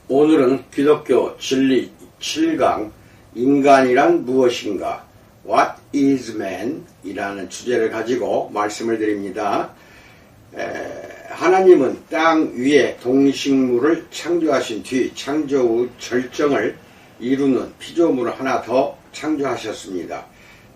오늘은 기독교 진리 7강 인간이란 무엇인가? What is man? 이라는 주제를 가지고 말씀을 드립니다. 하나님은 땅 위에 동식물을 창조하신 뒤 창조 후 절정을 이루는 피조물을 하나 더 창조하셨습니다.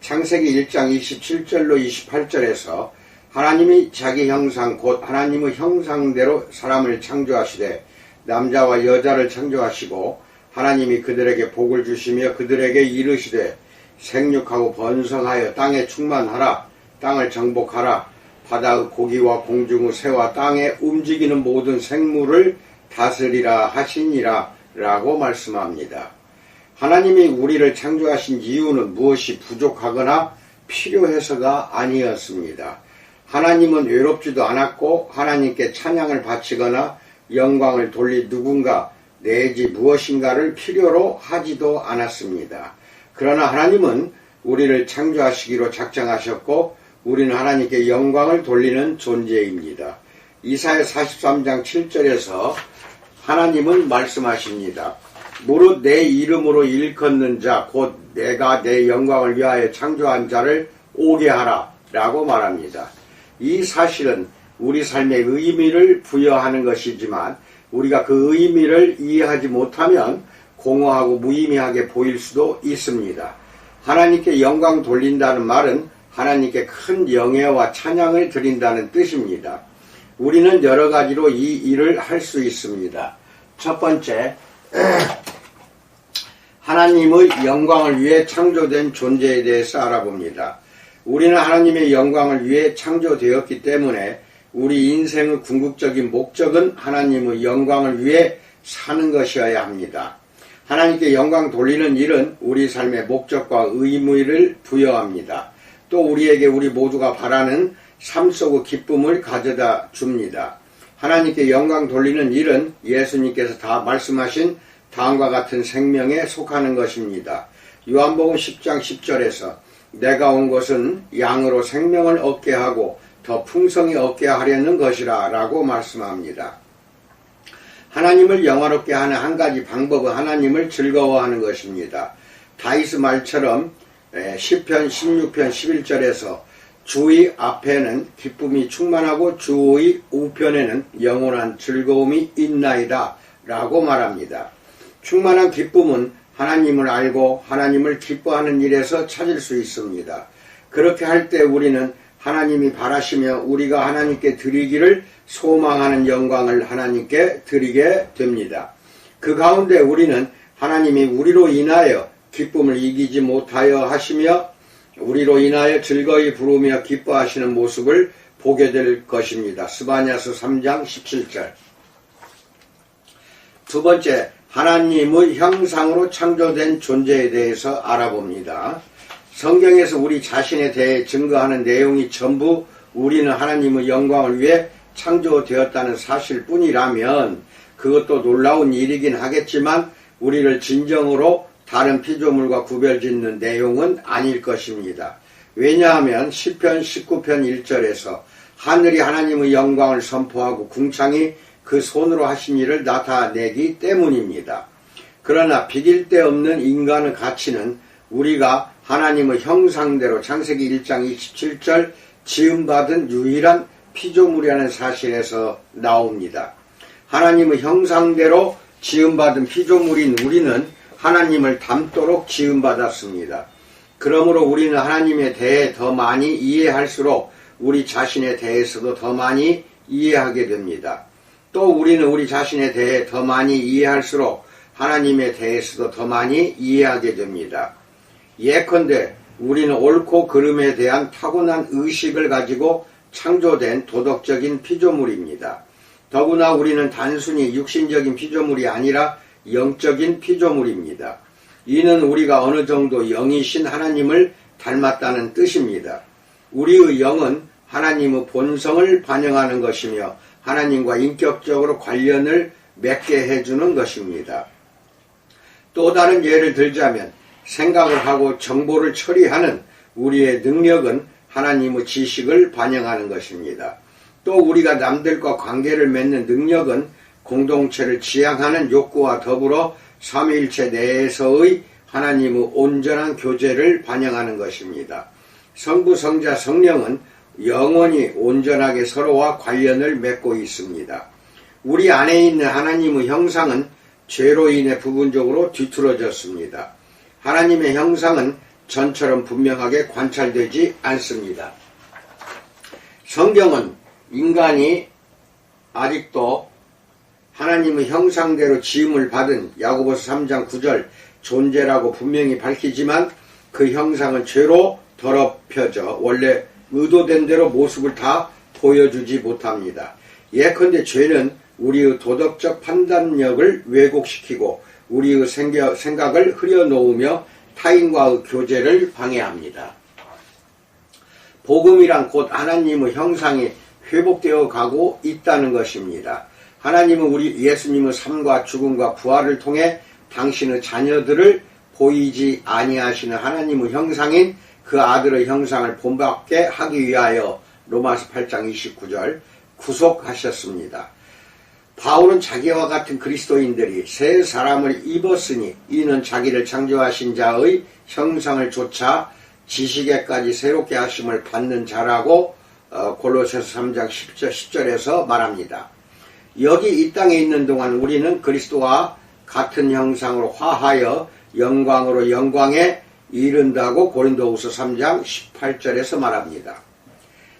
창세기 1장 27절로 28절에서 하나님이 자기 형상 곧 하나님의 형상대로 사람을 창조하시되 남자와 여자를 창조하시고 하나님이 그들에게 복을 주시며 그들에게 이르시되 생육하고 번성하여 땅에 충만하라. 땅을 정복하라. 바다의 고기와 공중의 새와 땅에 움직이는 모든 생물을 다스리라 하시니라 라고 말씀합니다. 하나님이 우리를 창조하신 이유는 무엇이 부족하거나 필요해서가 아니었습니다. 하나님은 외롭지도 않았고 하나님께 찬양을 바치거나 영광을 돌릴 누군가 내지 무엇인가를 필요로 하지도 않았습니다. 그러나 하나님은 우리를 창조하시기로 작정하셨고 우리는 하나님께 영광을 돌리는 존재입니다. 이사야 43장 7절에서 하나님은 말씀하십니다. 무릇 내 이름으로 일컫는 자 곧 내가 내 영광을 위하여 창조한 자를 오게 하라 라고 말합니다. 이 사실은 우리 삶의 의미를 부여하는 것이지만 우리가 그 의미를 이해하지 못하면 공허하고 무의미하게 보일 수도 있습니다. 하나님께 영광 돌린다는 말은 하나님께 큰 영예와 찬양을 드린다는 뜻입니다. 우리는 여러 가지로 이 일을 할 수 있습니다. 첫 번째, 하나님의 영광을 위해 창조된 존재에 대해서 알아봅니다. 우리는 하나님의 영광을 위해 창조되었기 때문에 우리 인생의 궁극적인 목적은 하나님의 영광을 위해 사는 것이어야 합니다. 하나님께 영광 돌리는 일은 우리 삶의 목적과 의무를 부여합니다. 또 우리에게 우리 모두가 바라는 삶 속의 기쁨을 가져다 줍니다. 하나님께 영광 돌리는 일은 예수님께서 다 말씀하신 다음과 같은 생명에 속하는 것입니다. 요한복음 10장 10절에서 내가 온 것은 양으로 생명을 얻게 하고 더 풍성히 얻게 하려는 것이라 라고 말씀합니다. 하나님을 영화롭게 하는 한 가지 방법은 하나님을 즐거워하는 것입니다. 다윗의 말처럼 시편 16편 11절에서 주의 앞에는 기쁨이 충만하고 주의 우편에는 영원한 즐거움이 있나이다 라고 말합니다. 충만한 기쁨은 하나님을 알고 하나님을 기뻐하는 일에서 찾을 수 있습니다. 그렇게 할 때 우리는 하나님이 바라시며 우리가 하나님께 드리기를 소망하는 영광을 하나님께 드리게 됩니다. 그 가운데 우리는 하나님이 우리로 인하여 기쁨을 이기지 못하여 하시며 우리로 인하여 즐거이 부르며 기뻐하시는 모습을 보게 될 것입니다. 스바냐서 3장 17절. 두 번째, 하나님의 형상으로 창조된 존재에 대해서 알아봅니다. 성경에서 우리 자신에 대해 증거하는 내용이 전부 우리는 하나님의 영광을 위해 창조되었다는 사실뿐이라면 그것도 놀라운 일이긴 하겠지만 우리를 진정으로 다른 피조물과 구별짓는 내용은 아닐 것입니다. 왜냐하면 시편 19편 1절에서 하늘이 하나님의 영광을 선포하고 궁창이 그 손으로 하신 일을 나타내기 때문입니다. 그러나 비길 데 없는 인간의 가치는 우리가 하나님의 형상대로 창세기 1장 27절 지음받은 유일한 피조물이라는 사실에서 나옵니다. 하나님의 형상대로 지음받은 피조물인 우리는 하나님을 닮도록 지음받았습니다. 그러므로 우리는 하나님에 대해 더 많이 이해할수록 우리 자신에 대해서도 더 많이 이해하게 됩니다. 또 우리는 우리 자신에 대해 더 많이 이해할수록 하나님에 대해서도 더 많이 이해하게 됩니다. 예컨대 우리는 옳고 그름에 대한 타고난 의식을 가지고 창조된 도덕적인 피조물입니다. 더구나 우리는 단순히 육신적인 피조물이 아니라 영적인 피조물입니다. 이는 우리가 어느 정도 영이신 하나님을 닮았다는 뜻입니다. 우리의 영은 하나님의 본성을 반영하는 것이며 하나님과 인격적으로 관련을 맺게 해주는 것입니다. 또 다른 예를 들자면 생각을 하고 정보를 처리하는 우리의 능력은 하나님의 지식을 반영하는 것입니다. 또 우리가 남들과 관계를 맺는 능력은 공동체를 지향하는 욕구와 더불어 삼위일체 내에서의 하나님의 온전한 교제를 반영하는 것입니다. 성부, 성자, 성령은 영원히 온전하게 서로와 관련을 맺고 있습니다. 우리 안에 있는 하나님의 형상은 죄로 인해 부분적으로 뒤틀어졌습니다. 하나님의 형상은 전처럼 분명하게 관찰되지 않습니다. 성경은 인간이 아직도 하나님의 형상대로 지음을 받은 야고보서 3장 9절 존재라고 분명히 밝히지만 그 형상은 죄로 더럽혀져 원래 의도된 대로 모습을 다 보여주지 못합니다. 예컨대 죄는 우리의 도덕적 판단력을 왜곡시키고 우리의 생각을 흐려놓으며 타인과의 교제를 방해합니다. 복음이란 곧 하나님의 형상이 회복되어 가고 있다는 것입니다. 하나님은 우리 예수님의 삶과 죽음과 부활을 통해 당신의 자녀들을 보이지 아니하시는 하나님의 형상인 그 아들의 형상을 본받게 하기 위하여 로마서 8장 29절 구속하셨습니다. 바울은 자기와 같은 그리스도인들이 새 사람을 입었으니 이는 자기를 창조하신 자의 형상을 조차 지식에까지 새롭게 하심을 받는 자라고 골로새서 3장 10절에서 말합니다. 여기 이 땅에 있는 동안 우리는 그리스도와 같은 형상으로 화하여 영광으로 영광에 이른다고 고린도후서 3장 18절에서 말합니다.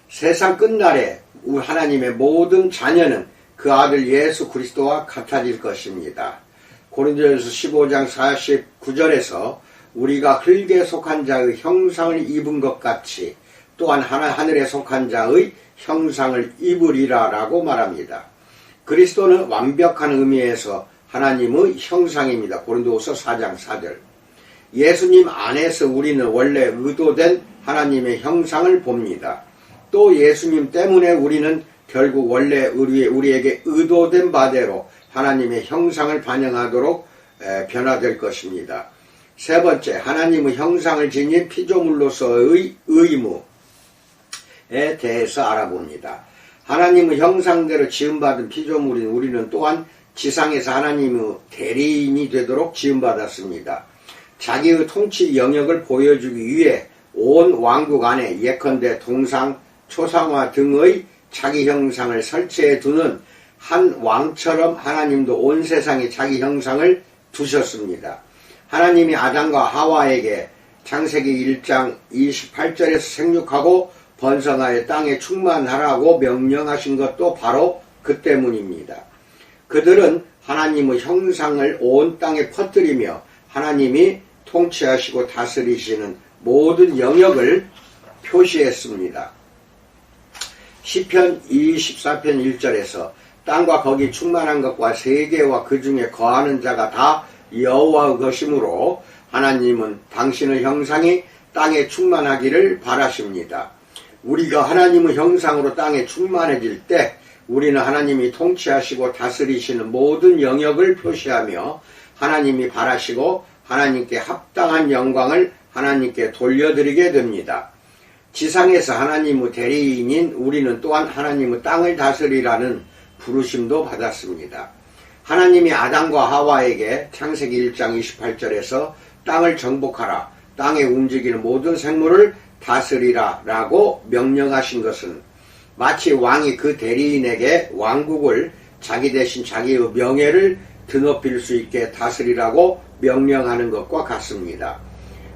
세상 끝날에 하나님의 모든 자녀는 그 아들 예수 그리스도와 같아질 것입니다. 고린도전서 15장 49절에서 우리가 흙에 속한 자의 형상을 입은 것 같이 또한 하늘에 속한 자의 형상을 입으리라 라고 말합니다. 그리스도는 완벽한 의미에서 하나님의 형상입니다. 고린도후서 4장 4절. 예수님 안에서 우리는 원래 의도된 하나님의 형상을 봅니다. 또 예수님 때문에 우리는 결국 원래 우리에게 의도된 바대로 하나님의 형상을 반영하도록 변화될 것입니다. 세 번째, 하나님의 형상을 지닌 피조물로서의 의무에 대해서 알아봅니다. 하나님의 형상대로 지음받은 피조물인 우리는 또한 지상에서 하나님의 대리인이 되도록 지음받았습니다. 자기의 통치 영역을 보여주기 위해 온 왕국 안에 예컨대 동상, 초상화 등의 자기 형상을 설치해 두는 한 왕처럼 하나님도 온 세상에 자기 형상을 두셨습니다. 하나님이 아담과 하와에게 창세기 1장 28절에서 생육하고 번성하여 땅에 충만하라고 명령하신 것도 바로 그 때문입니다. 그들은 하나님의 형상을 온 땅에 퍼뜨리며 하나님이 통치하시고 다스리시는 모든 영역을 표시했습니다. 시편 24편 1절에서 땅과 거기 충만한 것과 세계와 그 중에 거하는 자가 다 여호와의 것이므로 하나님은 당신의 형상이 땅에 충만하기를 바라십니다. 우리가 하나님의 형상으로 땅에 충만해질 때 우리는 하나님이 통치하시고 다스리시는 모든 영역을 표시하며 하나님이 바라시고 하나님께 합당한 영광을 하나님께 돌려드리게 됩니다. 지상에서 하나님의 대리인인 우리는 또한 하나님의 땅을 다스리라는 부르심도 받았습니다. 하나님이 아담과 하와에게 창세기 1장 28절에서 땅을 정복하라, 땅에 움직이는 모든 생물을 다스리라 라고 명령하신 것은 마치 왕이 그 대리인에게 왕국을 자기 대신 자기의 명예를 드높일 수 있게 다스리라고 명령하는 것과 같습니다.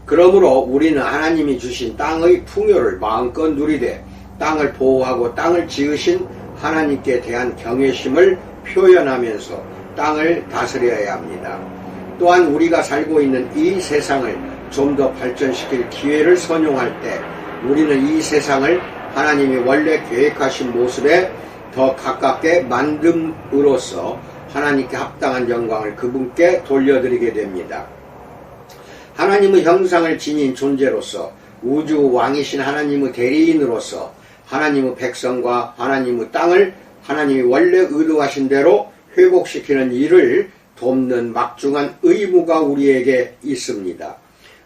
그러므로 우리는 하나님이 주신 땅의 풍요를 마음껏 누리되 땅을 보호하고 땅을 지으신 하나님께 대한 경외심을 표현하면서 땅을 다스려야 합니다. 또한 우리가 살고 있는 이 세상을 좀 더 발전시킬 기회를 선용할 때 우리는 이 세상을 하나님이 원래 계획하신 모습에 더 가깝게 만듦으로써 하나님께 합당한 영광을 그분께 돌려드리게 됩니다. 하나님의 형상을 지닌 존재로서 우주 왕이신 하나님의 대리인으로서 하나님의 백성과 하나님의 땅을 하나님이 원래 의도하신 대로 회복시키는 일을 돕는 막중한 의무가 우리에게 있습니다.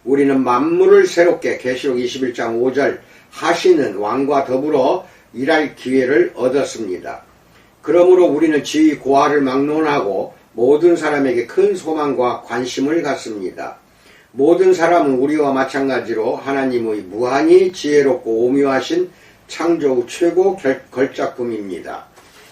우리는 만물을 새롭게 계시록 21장 5절 하시는 왕과 더불어 일할 기회를 얻었습니다. 그러므로 우리는 지위 고하를 막론하고 모든 사람에게 큰 소망과 관심을 갖습니다. 모든 사람은 우리와 마찬가지로 하나님의 무한히 지혜롭고 오묘하신 창조 후 최고 걸작품입니다.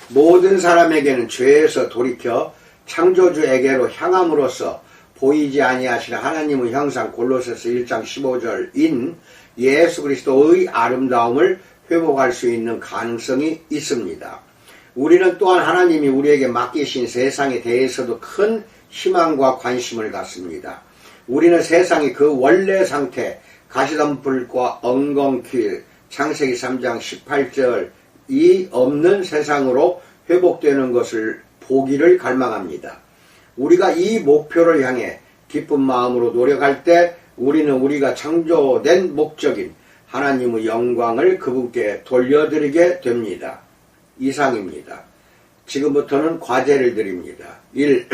모든 사람에게는 죄에서 돌이켜 창조주에게로 향함으로써 보이지 아니하시는 하나님의 형상 골로새서 1장 15절인 예수 그리스도의 아름다움을 회복할 수 있는 가능성이 있습니다. 우리는 또한 하나님이 우리에게 맡기신 세상에 대해서도 큰 희망과 관심을 갖습니다. 우리는 세상이 그 원래 상태, 가시덤불과 엉겅퀴, 창세기 3장 18절이 없는 세상으로 회복되는 것을 보기를 갈망합니다. 우리가 이 목표를 향해 기쁜 마음으로 노력할 때 우리는 우리가 창조된 목적인 하나님의 영광을 그분께 돌려드리게 됩니다. 이상입니다. 지금부터는 과제를 드립니다. 1.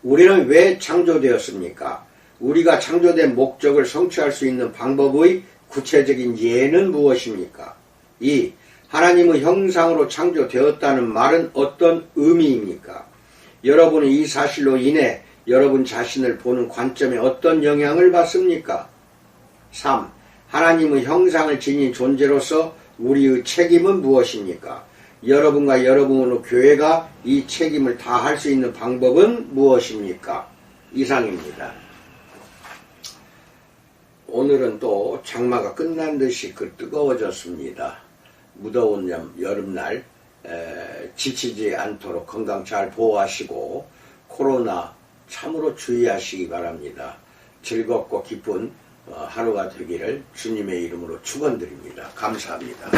우리는 왜 창조되었습니까? 우리가 창조된 목적을 성취할 수 있는 방법의 구체적인 예는 무엇입니까? 2. 하나님의 형상으로 창조되었다는 말은 어떤 의미입니까? 여러분은 이 사실로 인해 여러분 자신을 보는 관점에 어떤 영향을 받습니까? 3. 하나님의 형상을 지닌 존재로서 우리의 책임은 무엇입니까? 여러분과 여러분의 교회가 이 책임을 다할 수 있는 방법은 무엇입니까? 이상입니다. 오늘은 또 장마가 끝난 듯이 뜨거워졌습니다. 무더운 여름날 지치지 않도록 건강 잘 보호하시고 코로나 참으로 주의하시기 바랍니다. 즐겁고 기쁜 하루가 되기를 주님의 이름으로 축원드립니다. 감사합니다.